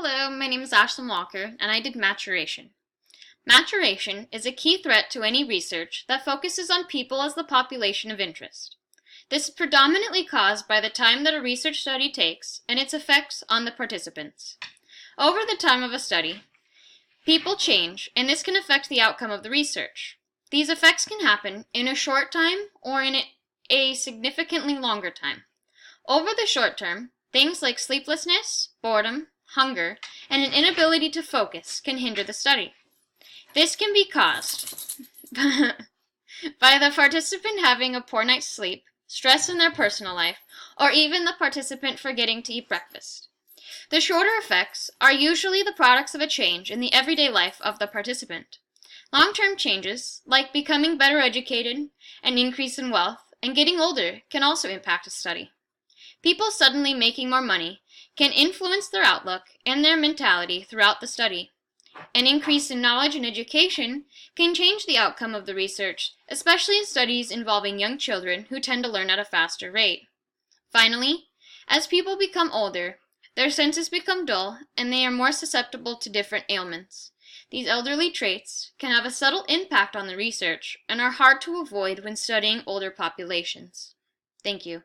Hello, my name is Ashlyn Walker, and I did Maturation. Maturation is a key threat to any research that focuses on people as the population of interest. This is predominantly caused by the time that a research study takes and its effects on the participants. Over the time of a study, people change, and this can affect the outcome of the research. These effects can happen in a short time or in a significantly longer time. Over the short term, things like sleeplessness, boredom, hunger, and an inability to focus can hinder the study. This can be caused by the participant having a poor night's sleep, stress in their personal life, or even the participant forgetting to eat breakfast. The shorter effects are usually the products of a change in the everyday life of the participant. Long-term changes, like becoming better educated, an increase in wealth, and getting older, can also impact a study. People suddenly making more money can influence their outlook and their mentality throughout the study. An increase in knowledge and education can change the outcome of the research, especially in studies involving young children who tend to learn at a faster rate. Finally, as people become older, their senses become dull and they are more susceptible to different ailments. These elderly traits can have a subtle impact on the research and are hard to avoid when studying older populations. Thank you.